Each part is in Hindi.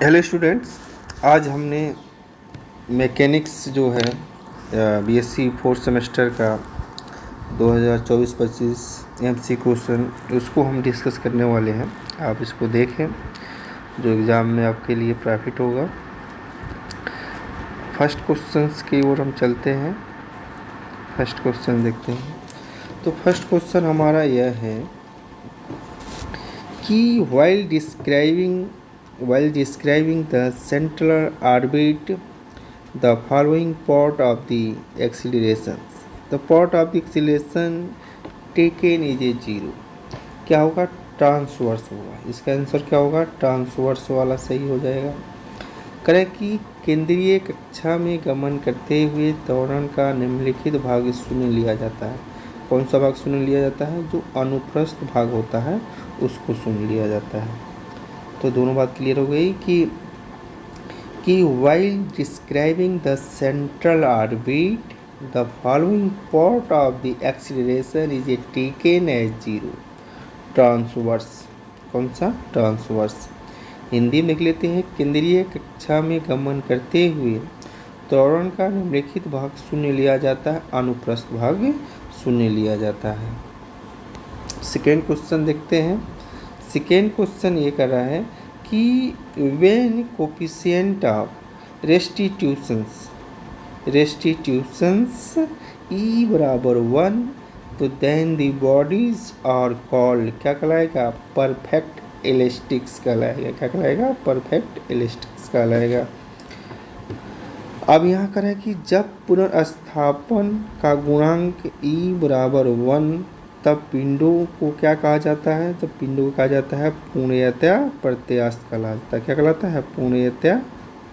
हेलो स्टूडेंट्स, आज हमने मैकेनिक्स जो है बीएससी फोर्थ सेमेस्टर का 2024-25 एमसी क्वेश्चन उसको हम डिस्कस करने वाले हैं। आप इसको देखें जो एग्ज़ाम में आपके लिए प्रॉफिट होगा। फर्स्ट क्वेश्चंस की ओर हम चलते हैं। फर्स्ट क्वेश्चन देखते हैं। तो फर्स्ट क्वेश्चन हमारा यह है कि while describing the central orbit, the following part of the accelerations, the part of the acceleration taken is a zero। क्या होगा? ट्रांसवर्स होगा। इसका आंसर क्या होगा? ट्रांसवर्स वाला सही हो जाएगा। करें कि केंद्रीय कक्षा में गमन करते हुए त्वरण का निम्नलिखित भाग शून्य लिया जाता है। कौन सा भाग शून्य लिया जाता है? जो अनुप्रस्थ भाग होता है उसको शून्य लिया जाता है। तो दोनों बात क्लियर हो गई कि while describing the central orbit, the following part of the acceleration is taken as zero। Transverse. कौन सा? ट्रांसवर्स। हिंदी में लिख लेते हैं, केंद्रीय कक्षा में गमन करते हुए त्वरण का निम्नलिखित भाग शून्य लिया जाता है, अनुप्रस्थ भाग शून्य लिया जाता है। सेकेंड क्वेश्चन देखते हैं। सेकेंड क्वेश्चन ये कर रहा है कि when coefficient of restitutions E बराबर 1 तो then the bodies are called, क्या कहलाएगा? परफेक्ट इलास्टिक्स कहलाएगा। क्या कहलाएगा? परफेक्ट इलास्टिक्स कहलाएगा। अब यहाँ कर है कि जब पुनर्स्थापन का गुणांक ई बराबर 1 तब पिंडों को क्या कहा जाता है? तब पिंडों को कहा जाता है पूर्णतया प्रत्यास्थ कहलाता है। क्या कहलाता है? पूर्णतया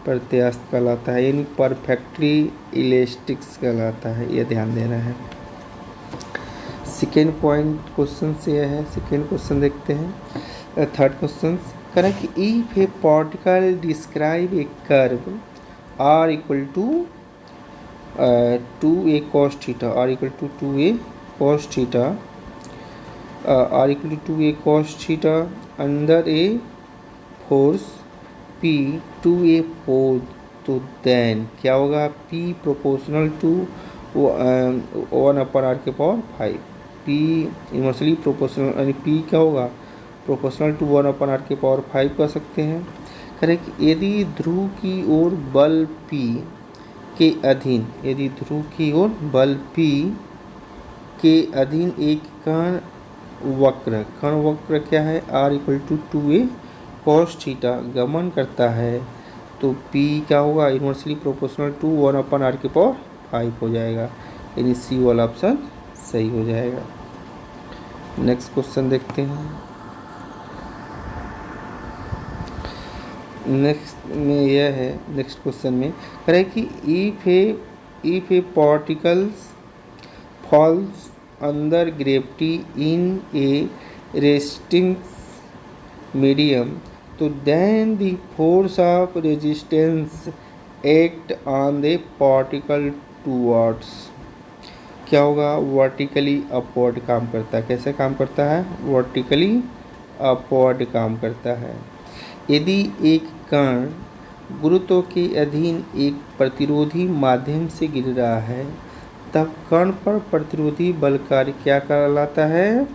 प्रत्यास्थ कहलाता है, यानी परफेक्टली इलास्टिक्स कहलाता है। ये ध्यान देना है। सेकेंड पॉइंट क्वेश्चन से यह है। सेकेंड क्वेश्चन देखते हैं। थर्ड क्वेश्चन करें कि if a particle describe a curve r equal to 2a cos theta, r equal to 2a cos theta, r equal to 2a cos theta under a force p 2a pose, तो then क्या होगा? p प्रोपोर्शनल टू 1/r के पावर 5। p इनवर्सली प्रोपोर्शनल, यानी p क्या होगा? प्रोपोर्शनल टू 1/r के पावर 5 कर सकते हैं। करें कि यदि ध्रुव की ओर बल P के अधीन, यदि ध्रुव की ओर बल P के अधीन एक कण वक्र क्या है? r equal to 2a cos theta गमन करता है, तो P क्या होगा? इनवर्सली प्रोपोर्शनल टू 1/r के पावर 5 हो जाएगा, यानी सी वाला ऑप्शन सही हो जाएगा। नेक्स्ट क्वेश्चन देखते हैं। नेक्स्ट में यह है, नेक्स्ट क्वेश्चन में करें कि if a particles falls under gravity in a resting medium तो then the force of resistance act on the particle towards, क्या होगा? वर्टिकली अपवर्ड काम करता है। कैसे काम करता है? वर्टिकली अपवर्ड काम करता है। यदि एक कण गुरुत्व के अधीन एक प्रतिरोधी माध्यम से गिर रहा है तब कण पर प्रतिरोधी बल कार्य क्या कहलाता है?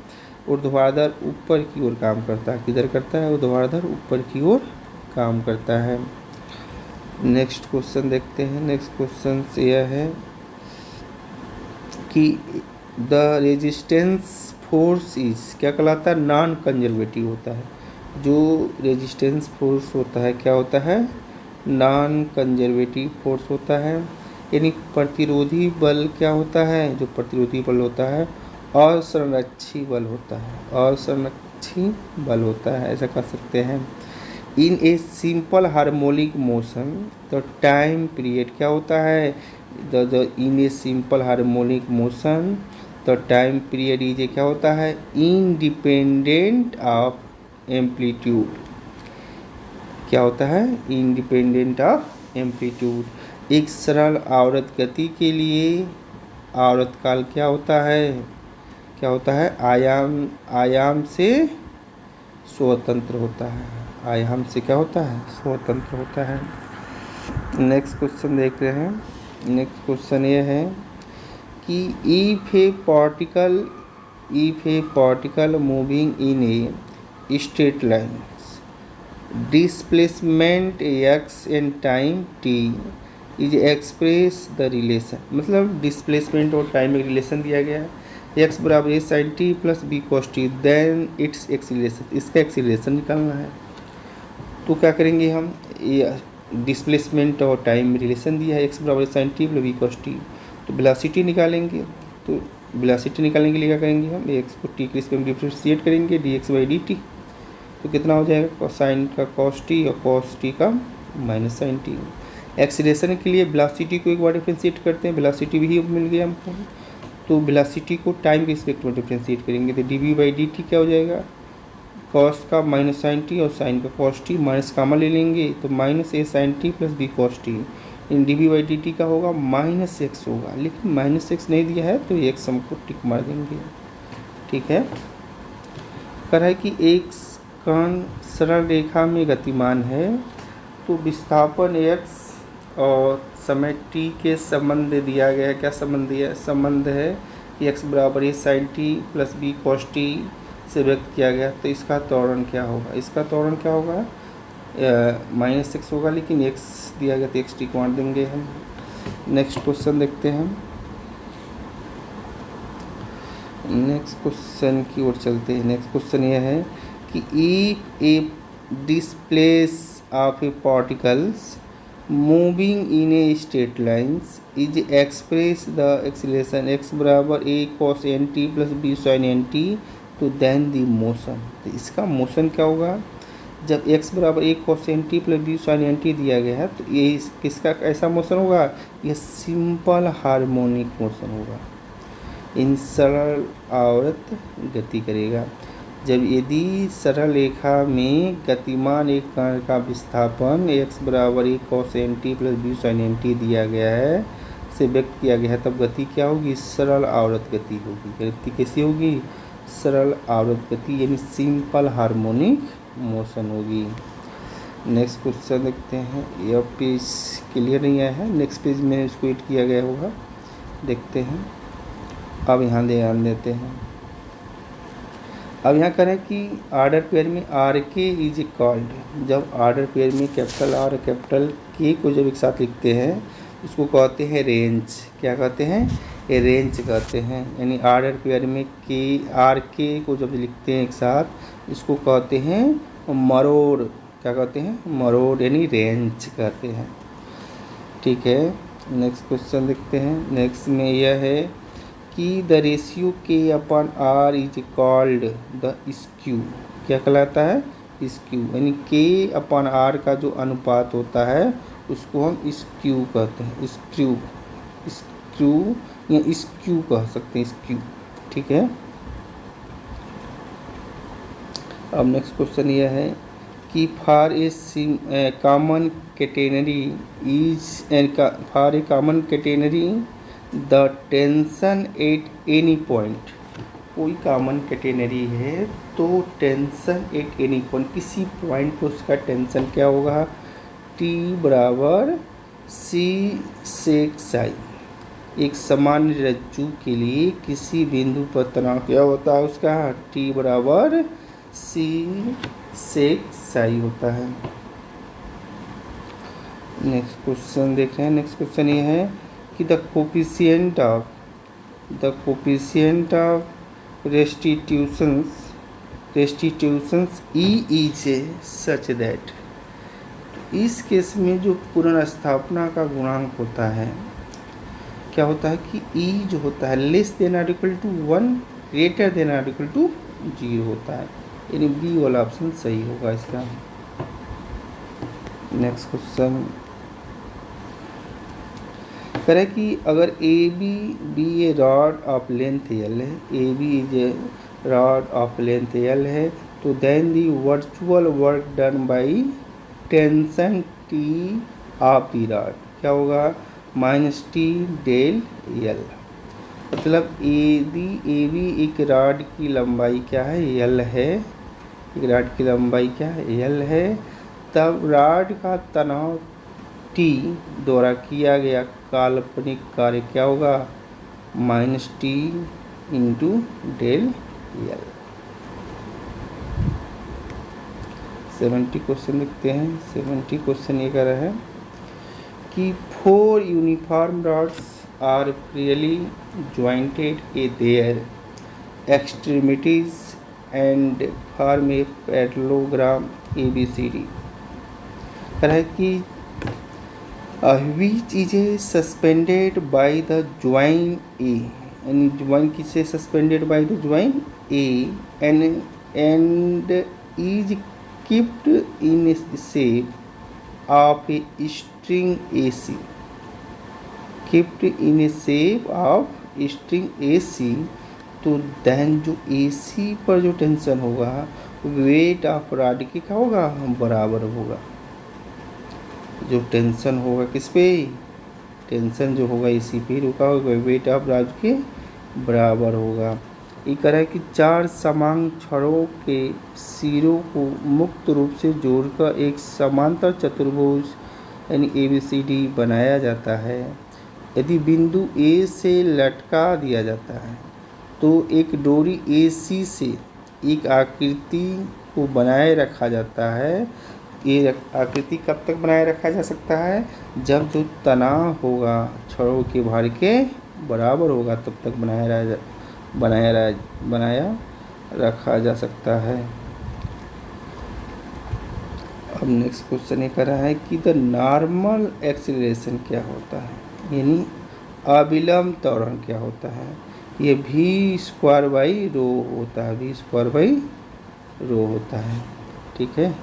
ऊर्ध्वाधर ऊपर की ओर काम करता है। किधर करता है? ऊर्ध्वाधर ऊपर की ओर काम करता है। नेक्स्ट क्वेश्चन देखते हैं। नेक्स्ट क्वेश्चन यह है कि द रेजिस्टेंस फोर्स इज, क्या कहलाता है? नॉन कंजर्वेटिव होता है। जो रेजिस्टेंस फोर्स होता है क्या होता है? नॉन कंजर्वेटिव फोर्स होता है, यानी प्रतिरोधी बल क्या होता है? जो प्रतिरोधी बल होता है असंरक्षी बल होता है। असंरक्षी बल होता है, ऐसा कह सकते हैं। In a simple harmonic motion the time period क्या होता है? In a simple harmonic motion the time period is क्या होता है? Independent of amplitude. क्या होता है? Independent of amplitude. एक सरल आवर्त गति के लिए आवर्त काल क्या होता है? क्या होता है? आयाम से स्वतंत्र होता है। आयाम से क्या होता है, स्वतंत्र होता है। नेक्स्ट क्वेश्चन देख रहे हैं। नेक्स्ट क्वेश्चन ये है कि if a particle moving in a straight line displacement x and time t is express the relation, मतलब डिस्प्लेसमेंट और टाइम में रिलेशन दिया गया है। x बराबर a sin t plus b cos t then its acceleration, इसका एक्सीलरेशन निकालना है। तो क्या करेंगे हम, ये डिस्प्लेसमेंट और टाइम में रिलेशन दिया है, x बराबर sin t plus b cos t, तो वेलोसिटी निकालेंगे। तो वेलोसिटी निकालने के लिए क्या करेंगे हम, x को t के रिस्पेक्ट में डिफरेंशिएट करेंगे dx बाई dt, तो कितना हो जाएगा साइन का cos t और cos t का माइनस साइन टी। एक्सीलरेशन के लिए वेलोसिटी को एक बार डिफरेंशिएट करते हैं, वेलोसिटी भी मिल गया हमको, तो वेलोसिटी को टाइम के रिस्पेक्ट में डिफरेंशिएट करेंगे, तो dv बाई dt क्या हो जाएगा, cos का माइनस साइन टी और साइन का cos t, माइनस कामा ले लेंगे तो minus a sine T plus b cos t, इन dv बाई dt का होगा माइनस x होगा, लेकिन माइनस x नहीं दिया है तो x हमको टिक मार देंगे। ठीक है, कर है कि एक कण सरल रेखा में गतिमान है, तो विस्थापन x और समय t के संबंध दिया गया है। क्या संबंध दिया है, संबंध है कि x बराबर a sine T plus b cos t से व्यक्त किया गया, तो इसका त्वरण क्या होगा, इसका त्वरण क्या होगा, माइनस एक्स होगा, लेकिन x दिया गया तो x टी को मार देंगे हम। नेक्स्ट क्वेश्चन देखते हैं, नेक्स्ट क्वेश्चन की ओर चलते हैं। नेक्स्ट क्वेश्चन यह है कि if A displace of A particles moving in a straight lines is express the acceleration x बराबर a cos n t plus b sin n t तो देन द मोशन, तो इसका मोशन क्या होगा, जब x बराबर a cos n t plus b sin n t दिया गया है तो ये किसका ऐसा मोशन होगा, यह सिंपल हार्मोनिक मोशन होगा, इन सरल आवर्त गति करेगा। जब यदि सरल रेखा में गतिमान एक कण का विस्थापन x बराबर a cos n t plus b sin n t दिया गया है से व्यक्त किया गया है, तब गति क्या होगी, सरल आवर्त गति होगी। गति कैसी होगी, सरल आवर्त गति, यानी सिंपल हार्मोनिक मोशन होगी। नेक्स्ट क्वेश्चन देखते हैं, यह पेज क्लियर नहीं आया है, नेक्स्ट पेज में इसको एड किया गया होगा, देखते हैं। अब यहाँ ध्यान देते हैं, अब यहाँ करें कि आर्डर पेयर में आर के इज कॉल्ड, जब आर्डर पेयर में कैपिटल आर और कैपिटल के को जब एक साथ लिखते हैं इसको कहते हैं रेंज। क्या कहते हैं, ये रेंज कहते हैं, यानी आर्डर पेयर में के आर के को जब लिखते हैं एक साथ इसको कहते हैं मरोड़। क्या कहते हैं, मरोड़, यानी रेंज कहते हैं। ठीक है, नेक्स्ट क्वेश्चन देखते हैं। नेक्स्ट में यह है कि the ratio K upon R is called the skew. क्या कहलाता है, स्क्यू, यानी के अपन आर का जो अनुपात होता है उसको हम स्क्यू कहते हैं, स्क्यू, स्क्यू या स्क्यू कह सकते हैं, स्क्यू। ठीक है, अब नेक्स्ट क्वेश्चन यह है कि for A common category is for a common category the tension at any point, कोई कॉमन कैटेगरी है तो टेंशन एट एनी पॉइंट, किसी पॉइंट पर उसका टेंशन क्या होगा, T बराबर C सेक साई। एक सामान्य रज्जु के लिए किसी बिंदु पर तनाव क्या होता है उसका, T बराबर C सेक साई होता है। नेक्स्ट क्वेश्चन देख रहे हैं। नेक्स्ट क्वेश्चन ये है कि the coefficient of restitutions E is such that, इस केस में जो पुनर्स्थापना का गुणांक होता है क्या होता है कि E जो होता है लेस देन और इक्वल टू 1 ग्रेटर देन और इक्वल टू 0 होता है, यानी बी वाला ऑप्शन सही होगा इसका। नेक्स्ट क्वेश्चन करें कि अगर A B a rod of length L है, A B is a rod of length L है, तो then the virtual work done by tension T of the rod क्या होगा, माइनस टी डेल एल। मतलब ए बी एक रॉड की लंबाई क्या है, एल है, एक रॉड की लंबाई क्या है, एल है, तब रॉड का तनाव टी द्वारा किया गया काल्पनिक कार्य क्या होगा, minus T into del L. 70 question लिखते हैं। 70 क्वेश्चन ये कर रहा है कि 4 uniform rods are really jointed a their extremities and form a parallelogram ABCD। कह रहा है कि which is suspended by the joint A, यानी joint किसे suspended by the joint A and is kept in a shape of a string AC, kept in a shape of string AC। तो देन जो AC पर जो टेंशन होगा वेट ऑफ रॉड के क्या होगा, बराबर होगा। जो टेंशन होगा किस पे, टेंशन जो होगा AC पे रुका होगा, वेट ऑफ रॉड के बराबर होगा। ये कह रहा है कि 4 समान छड़ों के सिरों को मुक्त रूप से जोड़कर एक समांतर चतुर्भुज यानी ABCD बनाया जाता है। यदि बिंदु A से लटका दिया जाता है तो एक डोरी AC से एक आकृति को बनाए रखा जाता है। ये आकृति कब तक बनाए रखा जा सकता है, जब जो तनाव होगा छड़ों के भार के बराबर होगा तब तक बनाया रखा जा सकता है। अब नेक्स्ट क्वेश्चन ये कर रहा है कि द नॉर्मल एक्सीलरेशन क्या होता है, यानी अविलंब त्वरण क्या होता है। ये v² होता है, v² होता है, ठीक है,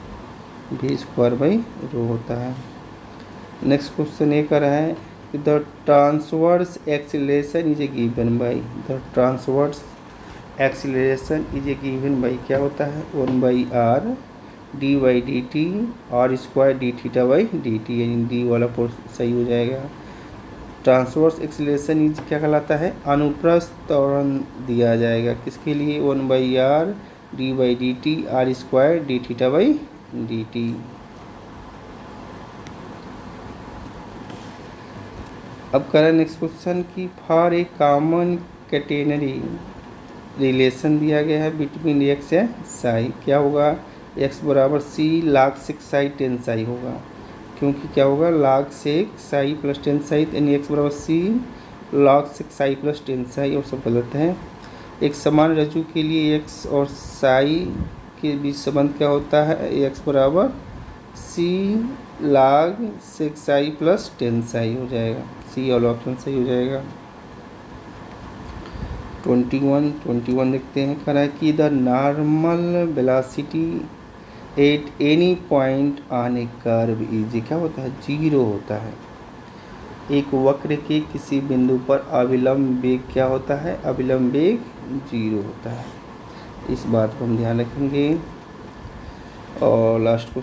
v² होता है। नेक्स्ट क्वेश्चन ये कर रहा है कि the transverse acceleration is a given by, the transverse acceleration is a given by क्या होता है, 1/r d/dt r² dθ/dt, यानी डी वाला पोर्शन सही हो जाएगा। ट्रांसवर्स एक्सीलरेशन इज क्या कहलाता है, अनुप्रस्थ त्वरण दिया जाएगा किसके लिए, 1/r d/dt r² dθ/dt। अब करें नेक्स्ट क्वेश्चन की for a common catenary relation दिया गया है बिटवीन एक्स एंड साई, क्या होगा, x बराबर c log 6 साई 10 साई होगा, क्योंकि क्या होगा log 6 साई प्लस 10 साई, यानी x बराबर c log 6 Sai plus 10 Sai, और सब गलत है। एक समान रज्जु के लिए x और साई के बीच संबंध क्या होता है, x बराबर c log 6 Sai plus 10 Sai हो जाएगा, सी वाला ऑप्शन सही हो जाएगा। 21 देखते हैं, कह रहा है कि the normal velocity at any point on A curve is क्या होता है, 0 होता है। एक वक्र के किसी बिंदु पर अविलंब वेग क्या होता है, अविलंब वेग 0 होता है। इस बात को हम ध्यान रखेंगे। और लास्ट को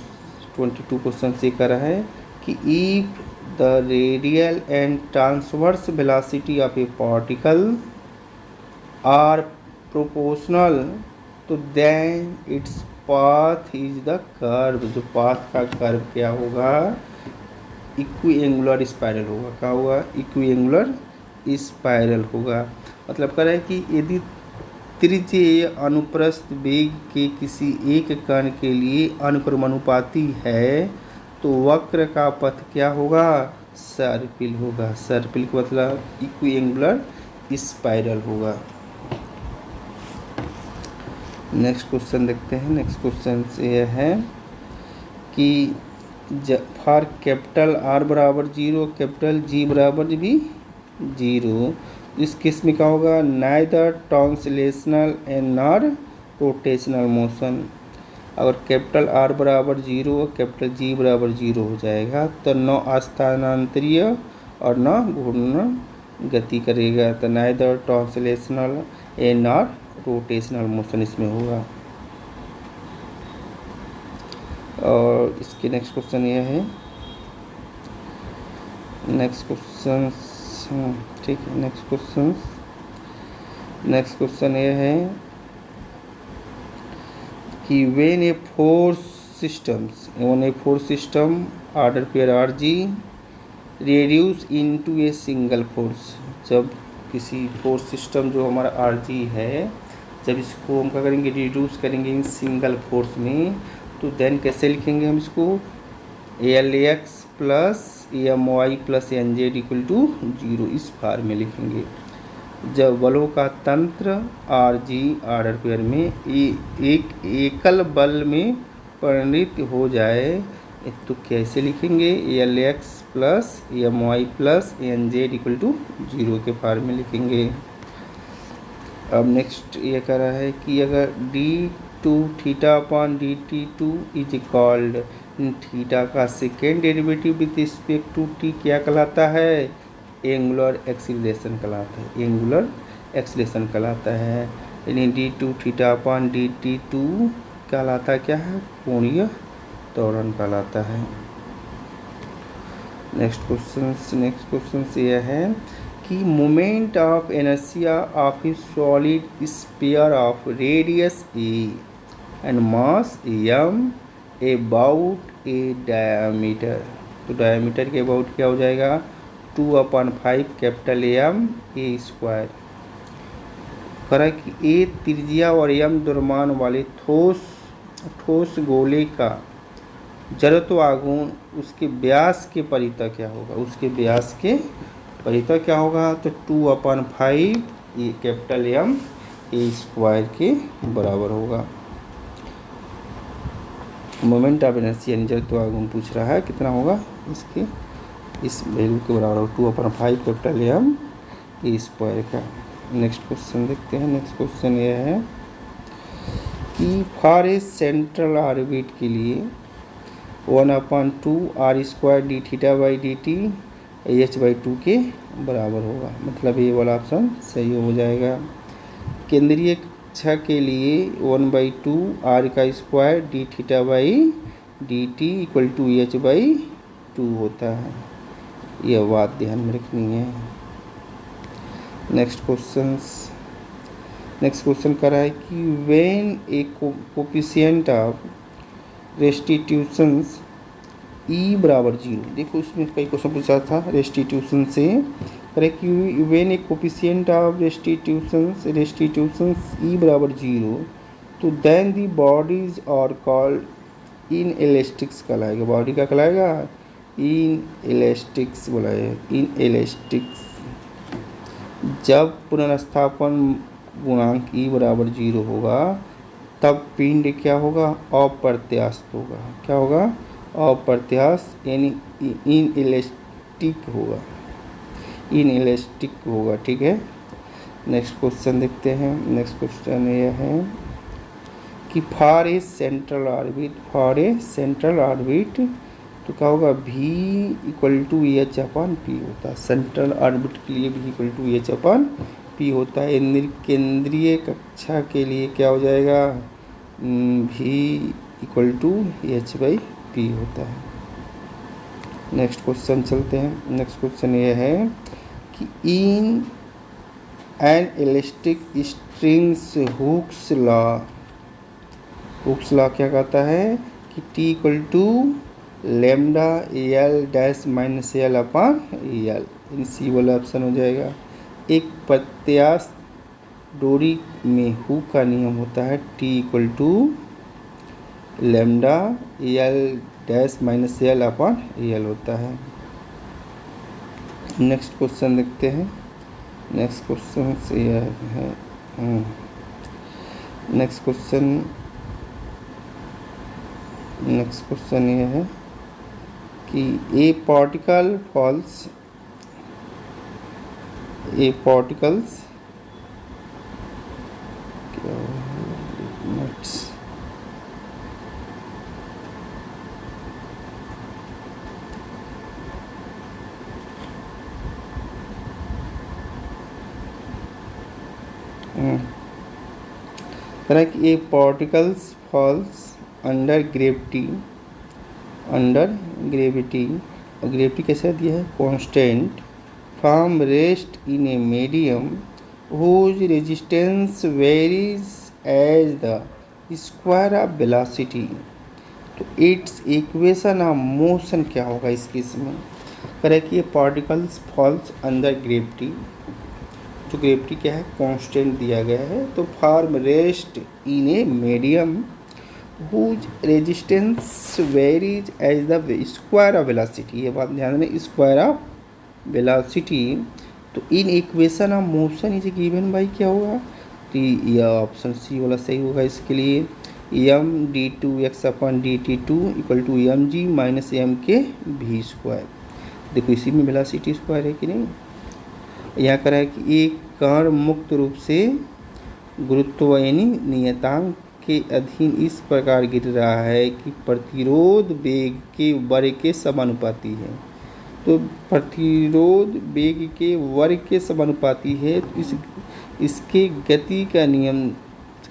22 क्वेश्चन से कर रहा है कि if the radial and transverse velocity of a particle are proportional तो then its path is the curve, जो पाथ का कर्व क्या होगा, इक्विएंगुलर स्पाइरल होगा, क्या होगा, इक्विएंगुलर स्पाइरल होगा। मतलब कह रहा है कि यदि त्रिज्यीय अनुप्रस्थ वेग के किसी एक कण के लिए अनुक्रमानुपाती है तो वक्र का पथ क्या होगा, सर्पिल होगा। सर्पिल का मतलब इक्विएंगुलर स्पाइरल होगा। नेक्स्ट क्वेश्चन देखते हैं। नेक्स्ट क्वेश्चन ये है कि फॉर कैपिटल आर बराबर 0, कैपिटल जी बराबर भी 0, इस केस में क्या होगा, neither translational and nor rotational motion. अगर कैपिटल आर बराबर 0 और कैपिटल जी बराबर 0 हो जाएगा तो न स्थानांतरीय और न घूर्णन गति करेगा, तो neither translational and nor rotational motion इसमें होगा। और इसके नेक्स्ट क्वेश्चन ये है, नेक्स्ट क्वेश्चन ठीक है, नेक्स्ट क्वेश्चन ये है कि when a force system order pair RG reduce into a single force, जब किसी फोर्स सिस्टम जो हमारा RG है, जब इसको हम क्या करेंगे, रिड्यूस करेंगे इन सिंगल फोर्स में, तो देन कैसे लिखेंगे हम इसको, Lx plus My plus Nz equal to 0, इस फार्म में लिखेंगे। जब बलों का तंत्र RG ऑर्डर पेयर में एक एकल बल में परिणत हो जाए तो कैसे लिखेंगे, Lx plus My plus Nz equal to 0 के फार्म में लिखेंगे। अब नेक्स्ट ये कह रहा है कि अगर d2 theta upon dt2 is called, theta का second derivative with respect to t क्या कहलाता है, एंगुलर एक्सीलरेशन कहलाता है, एंगुलर एक्सीलरेशन कहलाता है। यानी d2 थीटा अपॉन dt2 कहलाता क्या है, कोणीय त्वरण कहलाता है। नेक्स्ट क्वेश्चन ये है कि moment of inertia of A solid sphere of radius A and mass m about A diameter, तो डायमीटर के अबाउट क्या हो जाएगा, 2/5 कैपिटल M A स्क्वायर। करा कि A त्रिज्या और M द्रव्यमान वाले ठोस गोले का जड़त्व आघूर्ण उसके व्यास के परितः क्या होगा, उसके व्यास के परितः क्या होगा, तो 2/5 कैपिटल M A स्क्वायर के बराबर होगा। मोमेंट ऑफ इनर्शिया यानी जड़त्व आघूर्ण पूछ रहा है, कितना होगा, इसके इस वैल्यू के बराबर हो 2/5 कैपिटल M A स्क्वायर का। नेक्स्ट क्वेश्चन देखते हैं। नेक्स्ट क्वेश्चन ये है कि फॉर ए सेंट्रल ऑर्बिट के लिए 1/2 r² d theta by D T h/2 के बराबर होगा, मतलब ये वाला ऑप्शन सही हो जाएगा। केंद्रीय कक्षा के लिए 1/2 r² d theta by D T equal to h/2 होता है, यह बात ध्यान में रखनी है। नेक्स्ट क्वेश्चन कर रहा है कि when a coefficient of restitutions E बराबर 0, देखो इसमें कई क्वेश्चन पूछा था रेस्टिट्यूशन से, करे कि when a coefficient of restitutions E बराबर 0, तो then the bodies are called इन इलास्टिक्स कहलाएगा, बॉडी का कहलाएगा इन इलास्टिक्स बोला है, इन इलास्टिक्स। जब पुनर्स्थापन गुणांक E बराबर 0 होगा तब पिंड क्या होगा, अप्रत्यास्थ होगा, क्या होगा, अप्रत्यास्थ यानी इन इलास्टिक होगा, इन इलास्टिक होगा, ठीक है। नेक्स्ट क्वेश्चन देखते हैं। नेक्स्ट क्वेश्चन ये है कि फॉर ए सेंट्रल ऑर्बिट तो क्या होगा, V इक्वल टू H/P होता है, सेंट्रल ऑर्बिट के लिए V इक्वल टू H/P होता है। केंद्रीय कक्षा के लिए क्या हो जाएगा, V इक्वल टू H/P होता है। नेक्स्ट क्वेश्चन चलते हैं। नेक्स्ट क्वेश्चन ये है कि in an elastic strings Hooke's law क्या कहता है कि T equal to lambda L dash minus L upon L, C वाला ऑप्शन हो जाएगा। एक प्रत्यास्थ डोरी में हुक का नियम होता है T equal to lambda L dash minus L upon L होता है। नेक्स्ट क्वेश्चन देखते हैं। नेक्स्ट क्वेश्चन से यह है, नेक्स्ट क्वेश्चन ये है कि ए पार्टिकल्स कि a particles falls under gravity, और ग्रेविटी कैसे दिया है, constant, from rest in a medium whose resistance varies as the square of velocity, तो इट्स इक्वेशन ऑफ मोशन क्या होगा इस केस में? करें कि ये पार्टिकल्स फॉल्स अंडर ग्रेविटी, जो ग्रेविटी क्या है कांस्टेंट दिया गया है, तो from rest in a medium whose resistance varies as the square of velocity. ये बात ध्यान दें, स्क्वायर ऑफ वेलोसिटी। तो in equation of motion is given by क्या होगा? तो यह ऑप्शन सी वाला सही होगा इसके लिए। M D two X upon D T two equal to M G minus M K V square. देखो इसी में वेलोसिटी स्क्वायर है कि नहीं। यहाँ करा है कि एक कण मुक्त रूप से गुरुत्व यानी नियतांक के अधीन इस प्रकार गिर रहा है कि प्रतिरोध वेग के वर्ग के समानुपाती है। तो प्रतिरोध वेग के वर्ग के समानुपाती है, तो इसके गति का नियम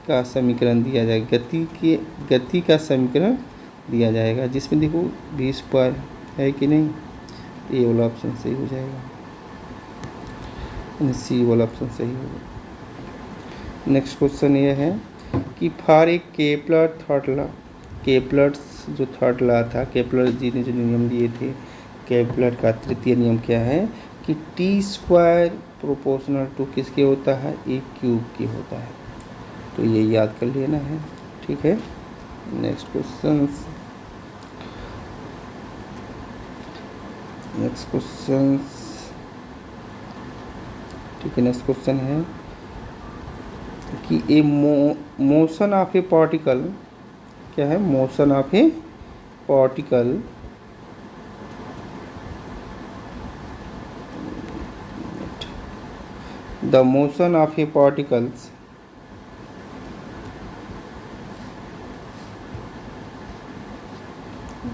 का समीकरण दिया जाएगा, गति का समीकरण दिया जाएगा, जिसमें देखो भी स्क्वायर है कि नहीं। ये वाला ऑप्शन सही हो जाएगा, सी वाला ऑप्शन सही होगा। नेक्स्ट क्वेश्चन ये है कि for A Kepler third law, Kepler जो थर्ड लॉ था, केपलर जी ने जो नियम दिए थे, केपलर का तृतीय नियम क्या है कि टी स्क्वायर प्रोपोर्शनल टू किसके होता है? ए क्यूब के होता है। तो ये याद कर लेना है, ठीक है। नेक्स्ट क्वेश्चन ठीक है। नेक्स्ट क्वेश्चन है कि ए मोशन ऑफ ए पार्टिकल क्या है? Motion of a particle the motion of A particles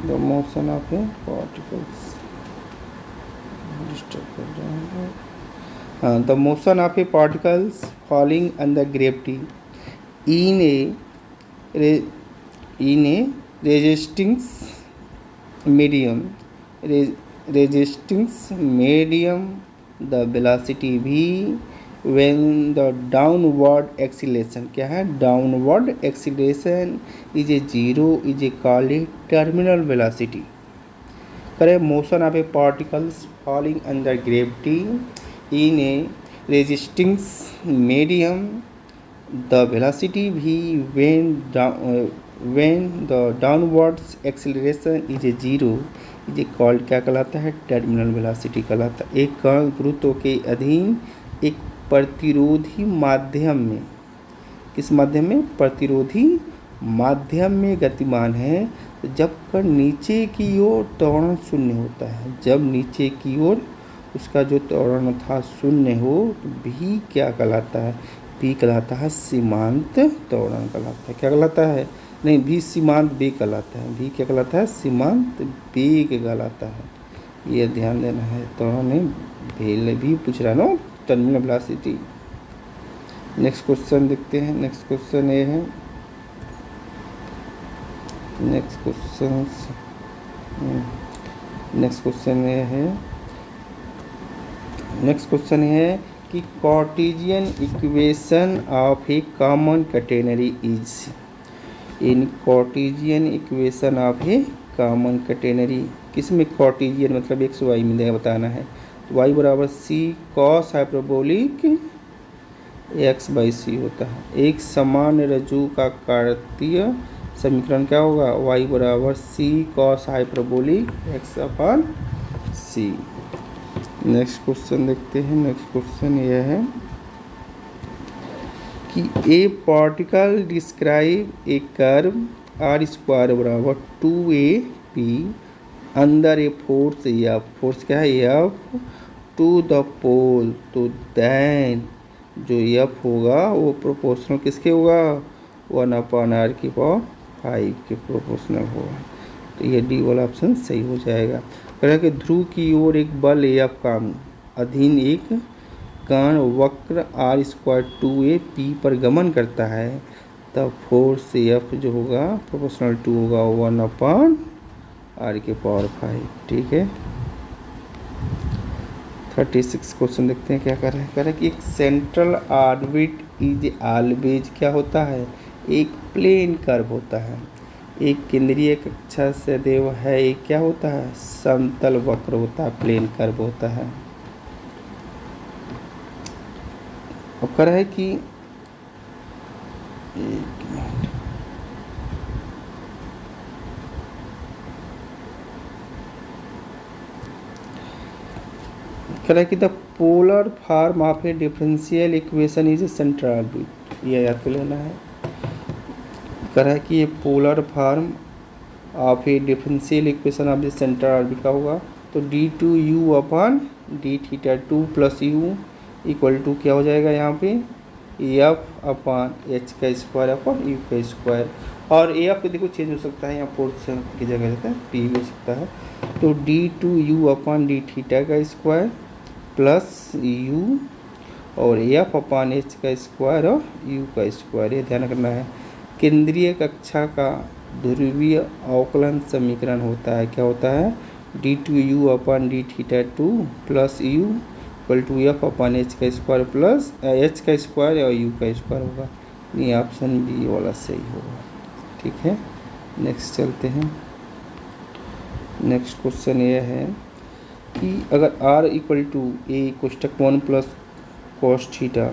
the motion of A particles the motion of a particles falling under gravity in a resisting medium, the velocity v when the downward acceleration क्या है? downward acceleration is a zero is a called a terminal velocity। करें motion of A particles falling under gravity in a resisting medium, the velocity v when the downwards acceleration is a zero is called क्या कहलाता है? टर्मिनल वेलोसिटी कहलाता है। एक कण गुरुत्व के अधीन एक प्रतिरोधी माध्यम में, किस माध्यम में? प्रतिरोधी माध्यम में गतिमान है, तो जब कण नीचे की ओर त्वरण शून्य होता है, जब नीचे की ओर उसका जो त्वरण था शून्य हो, तो भी क्या कहलाता है? भी कहलाता है सीमांत त्वरण कहलाता है। क्या कहलाता है? नहीं, भी सीमांत वेग कहलाता है। भी क्या कहलाता है? सीमांत वेग कहलाता है। ये ध्यान देना है, त्वरण नहीं भेल भी पूछ रहा ना, टर्मिनल वेलोसिटी। नेक्स्ट क्वेश्चन देखते हैं। नेक्स्ट क्वेश्चन ये है, नेक्स्ट क्वेश्चन है कि Cartesian equation of A common catenary is. In Cartesian equation of A common catenary, किस में कार्टेशियन मतलब एक्स वाई में बताना है। वाई बराबर C cos hyperbolic x by सी होता है। एक समान रज्जु का कार्तीय समीकरण क्या होगा? वाई बराबर C cos hyperbolic X upon C. Next question देखते हैं। नेक्स्ट क्वेश्चन यह है कि a particle describe a curve R square बराबर 2ab अंदर ए फोर्स एफ, फोर्स क्या है? एफ टू द पोल, तो देन जो एफ होगा वो प्रोपोर्शनल किसके होगा? 1/r की पावर 5 के प्रोपोर्शनल होगा। तो ये डी वाला ऑप्शन सही हो जाएगा। कह कि ध्रुव की ओर एक बल एफ का अधीन एक कण वक्र आर स्क्वायर 2a पर गमन करता है, तब फोर्स एफ जो होगा प्रोपोर्शनल 2 होगा 1/r के पावर 5। ठीक है। 36 क्वेश्चन देखते हैं क्या कर रहे हैं। कह रहे हैं कि एक सेंट्रल ऑर्बिट इज ऑलवेज क्या होता है? एक प्लेन कर्व होता है, एक केंद्रीय कक्षा सदैव है, एक क्या होता है, समतल वक्र होता है, प्लेन कर्व होता है। अब कह रहा है कि एक मिनट, कह रहा है कि the polar form of a differential equation is a central orbit, ये याद कर लेना है। कह रहा है कि ये polar form of a differential equation of the central orbit का होगा, तो d2u upon D theta 2 plus U equal to क्या हो जाएगा यहाँ पे, एफ अपन एच का स्क्वायर अपन यू का स्क्वायर, और एफ देखो चेंज हो सकता है, यहाँ फोर्थ की जगह रहता है पी हो सकता है, तो d2u अपन डी थीटा का स्क्वायर प्लस यू और एफ अपन एच का स्क्वायर और यू का स्क्वायर, ये ध्यान रखना है। केंद्रीय कक्षा का ध्रुवीय अवकलन समीकरण होता है, क्या होता है, d2u upon D theta 2 plus U equal to F upon H का स्क्वायर प्लस एच का स्क्वायर और यू का स्क्वायर होगा। ये ऑप्शन बी वाला सही होगा। ठीक है, नेक्स्ट चलते हैं। नेक्स्ट क्वेश्चन ये है कि अगर r इक्वल टू ए कोष्टक 1 plus cos theta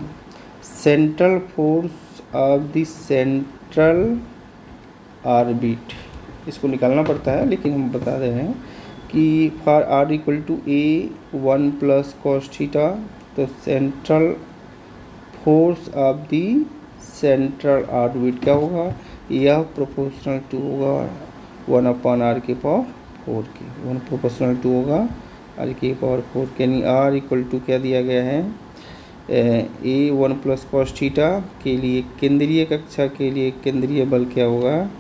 central force of the central orbit, इसको निकालना पड़ता है लेकिन हम बता रहे हैं कि for r equal to a 1 plus cos theta, तो central force of the central orbit क्या होगा, यह प्रोपोर्शनल टू होगा 1 अपन आर के पावर 4 के, 1 प्रोपोर्शनल टू होगा आर के पावर 4 के, यानी r इक्वल टू क्या दिया गया है, ए 1 प्लस कॉस थीटा के लिए केंद्रीय कक्षा के लिए केंद्रीय बल क्या होगा,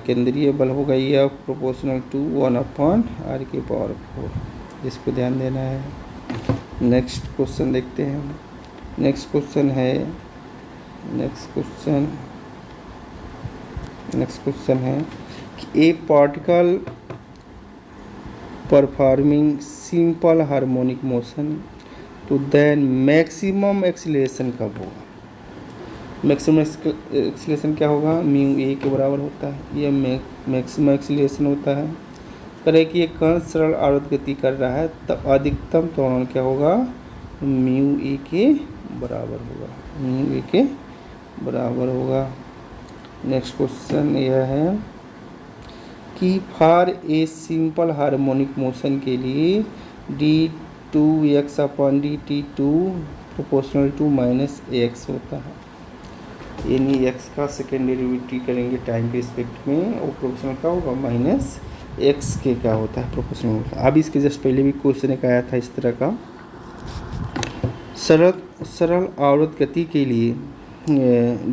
केंद्रीय बल होगा यह प्रोपोर्शनल टू 1 अपन आर के पावर 4, जिसको ध्यान देना है। नेक्स्ट क्वेश्चन देखते हैं। नेक्स्ट क्वेश्चन है कि a particle performing simple harmonic motion तो देन मैक्सिमम एक्सीलरेशन कब होगा, मैक्सिमम एक्सीलरेशन क्या होगा, म्यू ए के बराबर होता है, यह मैक्सिमम एक्सीलरेशन होता है। करें कि एक कण सरल आवर्त गति कर रहा है तब अधिकतम त्वरण क्या होगा, म्यू ए के बराबर होगा, म्यू ए के बराबर होगा। नेक्स्ट क्वेश्चन यह है कि for a simple harmonic motion के लिए d2x upon dt2 proportional to minus X होता है, यानी x का सेकेंड डेरिवेटिव करेंगे टाइम के रिस्पेक्ट में, और प्रोपोर्शनल का होगा माइनस एक्स के क्या होता है, प्रोपोर्शनल होता है। अभी इसके जस्ट पहले भी क्वेश्चन एक आया था इस तरह का, सरल आवर्त गति के लिए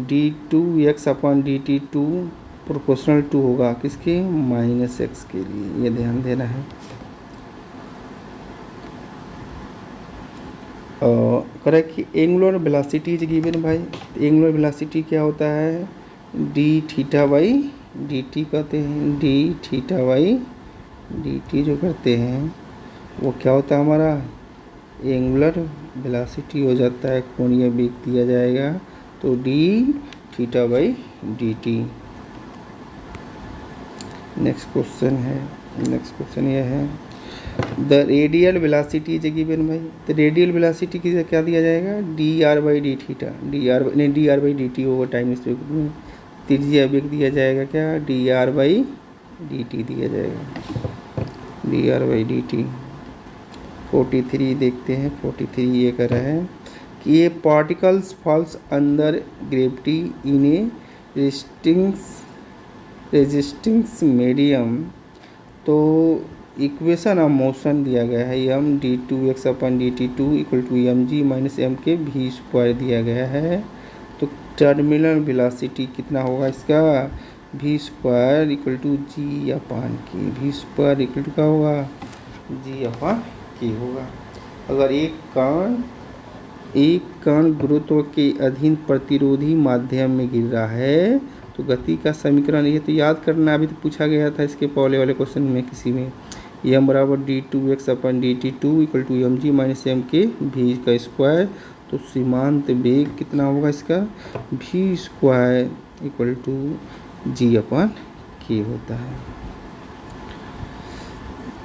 d2x upon dt2 proportional to होगा किसके, माइनस एक्स के लिए, ये ध्यान देना है। करेक्ट कि एंगुलर वेलोसिटी इज गिवन भाई, एंगुलर वेलोसिटी क्या होता है, D theta by D T कहते हैं, D theta by D T जो करते हैं वो क्या होता है हमारा, एंगुलर वेलोसिटी हो जाता है, कोणीय वेग दिया जाएगा तो D theta by D T. Next question यह है the radial velocity is given भाई, तो रेडियल वेलोसिटी की क्या दिया जाएगा, D R by D theta, D R by D T होगा टाइम स्पेक्ट में, त्रिज्या वेग दिया जाएगा क्या, D R by D T दिया जाएगा, D R by D T. 43 देखते हैं, 43 ये कह रहा है कि ये particles falls under gravity in a resistings medium, तो इक्वेशन ऑफ मोशन दिया गया है M D two X upon D T two equal to M G minus M K V square दिया गया है, तो टर्मिनल वेलोसिटी कितना होगा इसका, भी स्क्वायर इक्वल टू जी अपन के, भी स्क्वायर इक्वल टू क्या होगा, जी अपन के होगा। अगर एक कण गुरुत्व के अधीन प्रतिरोधी माध्यम में गिर रहा है तो गति का समीकरण, ये तो याद करना, अभी तो पूछा गया था इसके पहले वाले क्वेश्चन में किसी में, एम बराबर D two X upon D T two equal to M G minus M K V का स्क्वायर, तो सीमांत वेग कितना होगा इसका, भी स्क्वायर इक्वल टू g/k होता है।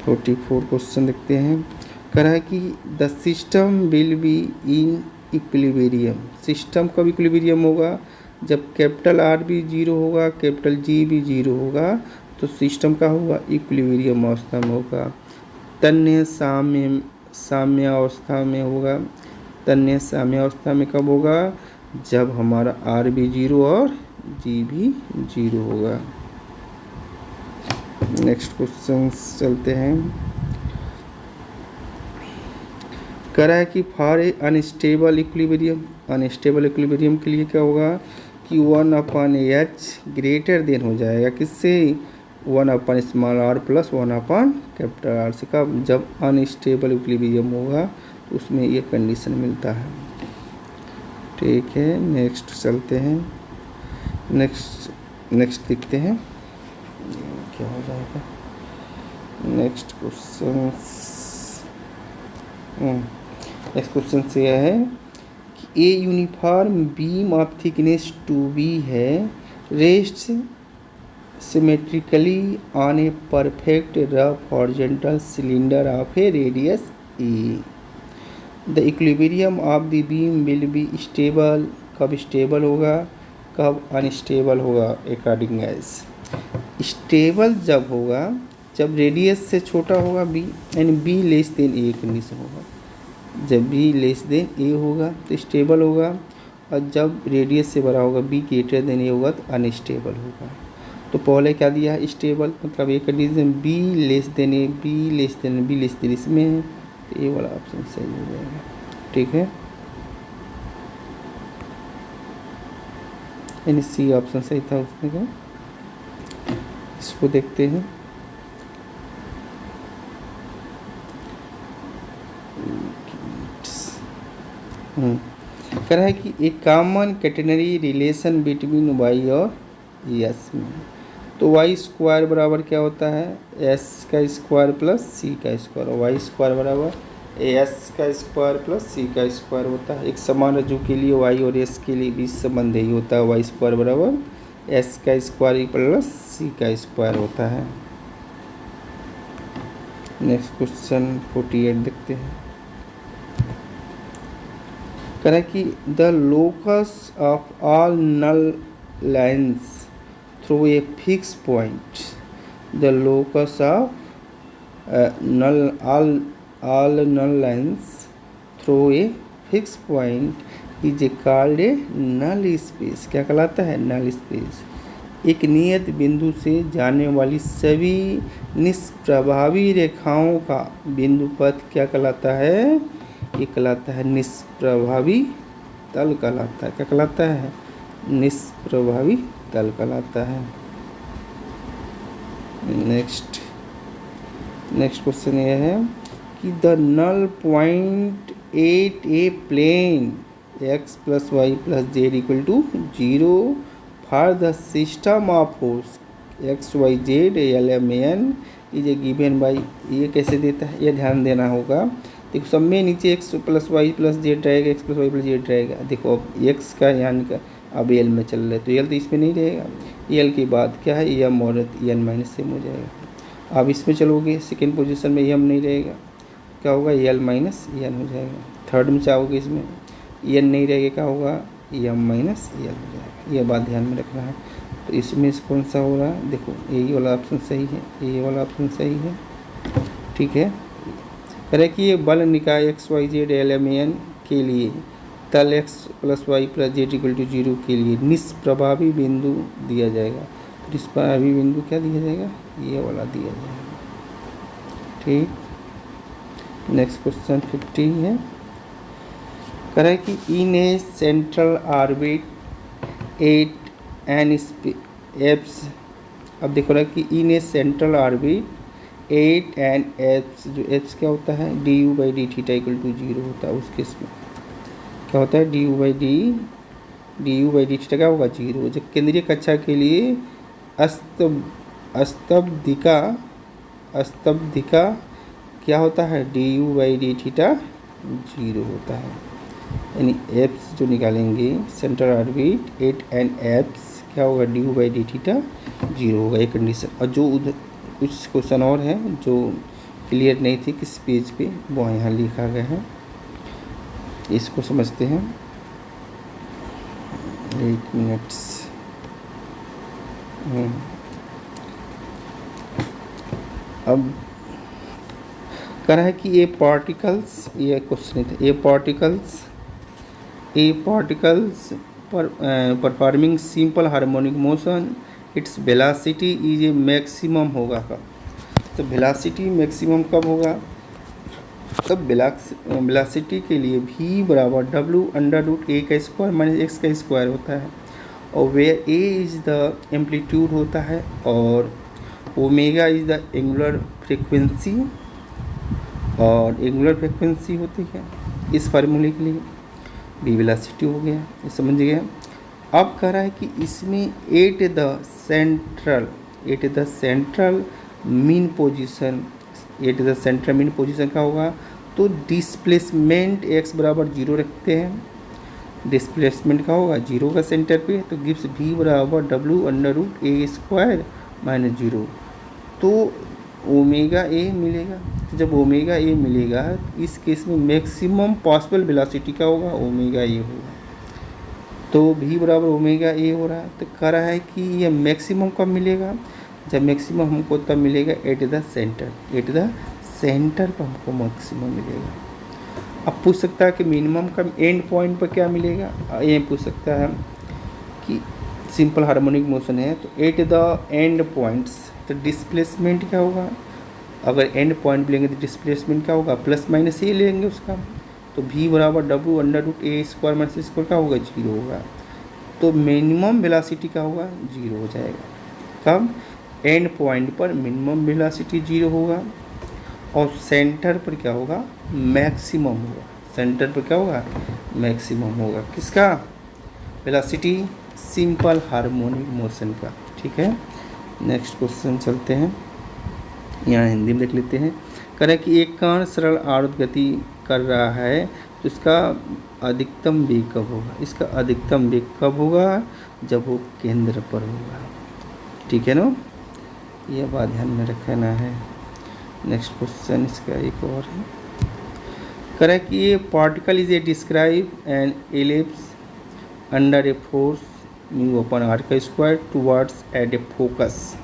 44 क्वेश्चन देखते हैं। कह रहा है कि the system will be in equilibrium. System कब इक्विलिब्रियम होगा? जब कैपिटल आर भी जीरो होगा, कैपिटल जी भी जीरो होगा, तो सिस्टम का होगा इक्विलिब्रियम अवस्था में होगा। तन्य साम्य अवस्था में होगा। तन्य साम्य अवस्था में कब होगा? जब हमारा आर भी जीरो और जी भी जीरो होगा। नेक्स्ट क्वेश्चन चलते हैं। कह रहा है कि for A unstable equilibrium, unstable equilibrium के लिए क्या होगा कि 1/h ग्रेटर देन हो जाएगा किससे? 1/r प्लस 1/R से। कब? जब अनस्टेबल इक्विलिब्रियम होगा उसमें ये कंडीशन मिलता है। ठीक है, नेक्स्ट चलते हैं। नेक्स्ट देखते हैं क्या हो जाएगा। नेक्स्ट क्वेश्चन से यह है कि a uniform beam of thickness 2b है, rest symmetrically on a perfect rough horizontal cylinder of A radius A. The equilibrium of the beam will be stable. कब स्टेबल होगा? कब अनस्टेबल होगा? अकॉर्डिंग एज स्टेबल जब होगा जब रेडियस से छोटा होगा बी, यानी be less than a condition होगा। जब बी लेस देन ए होगा तो स्टेबल होगा, और जब रेडियस से बड़ा होगा बी ग्रेटर देन ए होगा तो अनस्टेबल होगा। तो पहले क्या दिया है? स्टेबल, मतलब ये condition be less than A, be less than इसमें है, तो ए वाला ऑप्शन सही हो जाएगा। ठीक है, यानी सी ऑप्शन सही था उसमें का। इसको देखते हैं। कह रहा है कि एक common catenary relation between Y और एस में, तो वाई स्क्वायर बराबर क्या होता है? एस का स्क्वायर प्लस सी का स्क्वायर। वाई स्क्वायर बराबर एस का स्क्वायर प्लस सी का स्क्वायर होता है। एक समान रज्जु के लिए वाई और एस के लिए भी संबंध यही होता है, वाई स्क्वायर बराबर एस का स्क्वायर प्लस सी का स्क्वायर होता है। नेक्स्ट क्वेश्चन 48 देखते हैं। कह रहा है कि the locus of all null lines through a fix point, the locus of all null lines through a fix point is called a null space. क्या कहलाता है? Null space. एक नियत बिंदु से जाने वाली सभी निष्प्रभावी रेखाओं का बिंदु पथ क्या कहलाता है? ये कहलाता है निष्प्रभावी तल कहलाता है। क्या कहलाता है? निष्प्रभावी तल कहलाता है। नेक्स्ट क्वेश्चन ये है कि the null point at a plane x plus Y plus Z equal to 0 for the system of force X Y Z L M N is a given by. ये कैसे देता है? ये ध्यान देना होगा। देखो सब में नीचे x plus Y plus Z रहेगा, x plus Y plus Z रहेगा। देखो अब x का यानी का अब एल में चल रहा है तो एल तो इसमें नहीं रहेगा। एल के बाद क्या है? एम और एन माइनस एम हो जाएगा। अब इसमें चलोगे सेकेंड पोजीशन में एम नहीं रहेगा, क्या होगा? एल माइनस एन हो जाएगा। थर्ड में चाहोगे इसमें एन नहीं रहेगा, क्या होगा? एम माइनस एल हो जाएगा। यह बात ध्यान में रखना है। तो इसमें कौन सा हो रहा है? देखो यही वाला ऑप्शन सही है, ये वाला ऑप्शन सही है। ठीक है, कह रहे कि ये बल निकाय X Y Z L M N के लिए तल X plus Y plus Z equal to 0 के लिए निष्प्रभावी बिंदु दिया जाएगा। निष्प्रभावी बिंदु क्या दिया जाएगा? ये वाला दिया जाएगा। ठीक, नेक्स्ट क्वेश्चन 50 है। कह रहा है कि in a central orbit at an apse. अब देखो रहा है कि in a central orbit at and apse, जो एप्स क्या होता है? D U by D theta equal to 0 होता है। उसके इसमें क्या होता है? D U by D theta क्या होगा? 0। जब केंद्रीय कक्षा के लिए अस्तब्धिका क्या होता है? D U by D theta 0 होता है। यानी एप्स जो निकालेंगे central orbit at and apse क्या होगा, D U by D theta zero होगा, ये कंडीशन। और जो उधर कुछ क्वेश्चन और है जो क्लियर नहीं थी किस पेज पे, वो यहाँ लिखा गया है, इसको समझते हैं। एक मिनट, अब कह रहा है कि ये पार्टिकल्स, ये क्वेश्चन थे, ये particles performing simple harmonic motion, its velocity is a maximum होगा कब, तो वेलोसिटी मैक्सिमम कब होगा, तब वेलोसिटी के लिए v बराबर डब्ल्यू अंडर रूट ए का स्क्वायर माइनस एक्स का स्क्वायर होता है, और where A is the amplitude होता है और omega is the angular frequency, और एंगुलर फ्रीक्वेंसी होती है इस फार्मूले के लिए बी वेलोसिटी हो गया, ये समझ गया। अब कह रहा है कि इसमें at the central mean position, at the central mean position का होगा, तो डिस्प्लेसमेंट x बराबर जीरो रखते हैं, डिस्प्लेसमेंट का होगा जीरो का सेंटर पे, तो गिव्स v बराबर डब्ल्यू अंडर रूट ए स्क्वायर माइनस जीरो, तो ओमेगा ए मिलेगा। तो जब ओमेगा ए मिलेगा इस केस में मैक्सिमम पॉसिबल वेलोसिटी का होगा, ओमेगा ए होगा, तो v बराबर ओमेगा ए हो रहा है। तो कह रहा है कि ये मैक्सिमम कब मिलेगा, जब मैक्सिमम हमको तब मिलेगा एट द सेंटर पर हमको मैक्सिमम मिलेगा। अब पूछ सकता है कि मिनिमम का एंड पॉइंट पर क्या मिलेगा, ये पूछ सकता है कि सिंपल हार्मोनिक मोशन है तो एट द एंड पॉइंट्स, तो डिस्प्लेसमेंट क्या होगा, अगर एंड पॉइंट लेंगे तो डिस्प्लेसमेंट क्या होगा, प्लस माइनस ये लेंगे उसका, तो v बराबर डब्ल्यू अंडर रूट ए स्क्वायर माइनस स्क्वायर क्या होगा, जीरो होगा, तो मिनिमम वेलोसिटी क्या होगा, जीरो हो जाएगा। कब, एंड पॉइंट पर मिनिमम वेलोसिटी जीरो होगा, और सेंटर पर क्या होगा, मैक्सिमम होगा, सेंटर पर क्या होगा, मैक्सिमम होगा, किसका, वेलोसिटी सिंपल हार्मोनिक मोशन का। ठीक है, नेक्स्ट क्वेश्चन चलते हैं, यहाँ हिंदी में देख लेते हैं। कह रहा है कि एक कण सरल आवर्त गति कर रहा है तो इसका अधिकतम वेग कब होगा, इसका अधिकतम वेग कब होगा, जब वो केंद्र पर होगा। ठीक है ना, यह बात ध्यान में रखना है। नेक्स्ट क्वेश्चन इसका एक और है, कह रहा है कि ये particle is a describe an ellipse under a force mu upon R का square towards at a focus,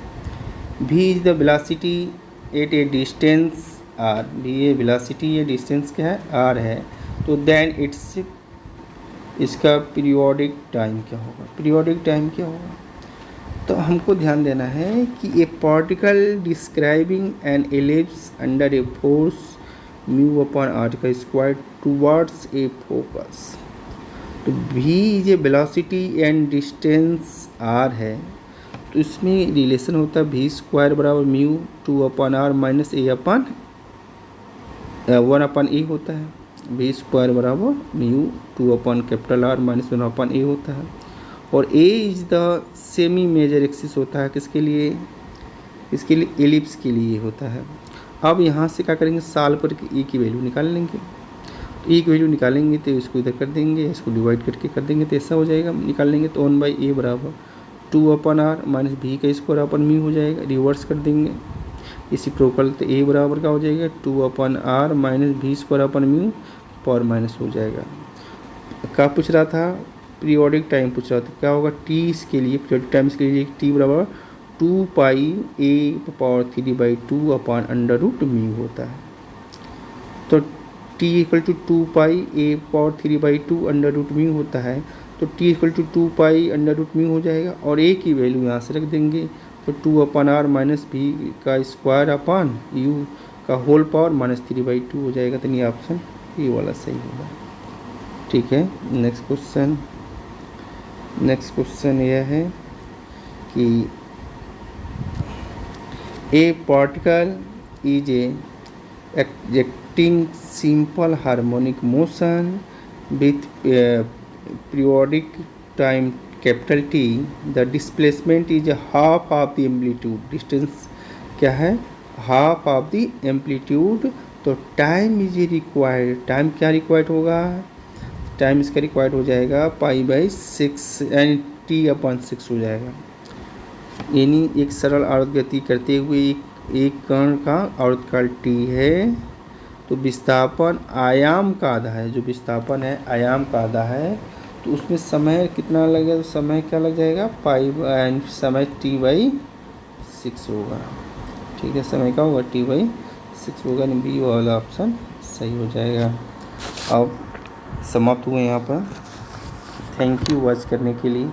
v is the velocity at a distance r, v a velocity, ये डिस्टेंस क्या है, r है, तो देन इट्स, इसका पीरियोडिक टाइम क्या होगा, पीरियोडिक टाइम क्या होगा, तो हमको ध्यान देना है कि a particle describing an ellipse under a force mu upon R का स्क्वायर टुवर्ड्स ए फोकस, तो v is a velocity and distance r है, तो इसमें रिलेशन होता है v स्क्वायर बराबर mu two upon R minus a upon one upon a होता है, v स्क्वायर बराबर mu two upon capital R minus one upon a होता है, और a is the semi major axis होता है, किसके लिए, इसके लिए एलिप्स के लिए होता है। अब यहाँ से क्या करेंगे, साल पर e की वैल्यू निकाल लेंगे, तो e की वैल्यू निकालेंगे तो इसको इधर कर देंगे, इसको डिवाइड करके कर देंगे तो ऐसा हो जाएगा, निकाल लेंगे तो 1/a बराबर टू अपॉन आर माइनस भी का स्क्वायर अपॉन म्यू हो जाएगा, रिवर्स कर देंगे इसी प्रोकल, तो a बराबर का हो जाएगा टू अपॉन आर माइनस भी square upon mu, power minus हो जाएगा। क्या पूछ रहा था, पीरियोडिक टाइम पूछ रहा था, क्या होगा t इसके लिए, पीरियोडिक टाइम इसके लिए t बराबर 2π a power 3/2 upon under root mu होता है, तो t equal to 2π a power 3/2 under root mu होता है, तो t equal to 2π under root mu हो जाएगा, और a की वैल्यू यहाँ से रख देंगे, तो 2 अपॉन आर माइनस भी का स्क्वायर अपॉन यू का होल पावर माइनस 3/2 हो जाएगा, तो ये ऑप्शन ये वाला सही होगा। ठीक है, नेक्स्ट क्वेश्चन यह है कि a particle is acting simple harmonic motion with periodic time capital T, the displacement is half of the amplitude, distance क्या है, half of the amplitude, तो time is required, time क्या required होगा, टाइम इसका रिक्वायर्ड हो जाएगा π/6 यानी T/6 हो जाएगा। यानी एक सरल आवर्त गति करते हुए एक कण का आवर्तकाल T है, तो विस्थापन आयाम का आधा है, जो विस्थापन है आयाम का आधा है, तो उसमें समय कितना लगेगा, तो समय क्या लग जाएगा समय T/6 होगा। ठीक है, समय का होगा T/6 होगा, बी वाला ऑप्शन सही हो जाएगा। अब समाप्त हुए यहाँ पर। थैंक यू वॉच करने के लिए।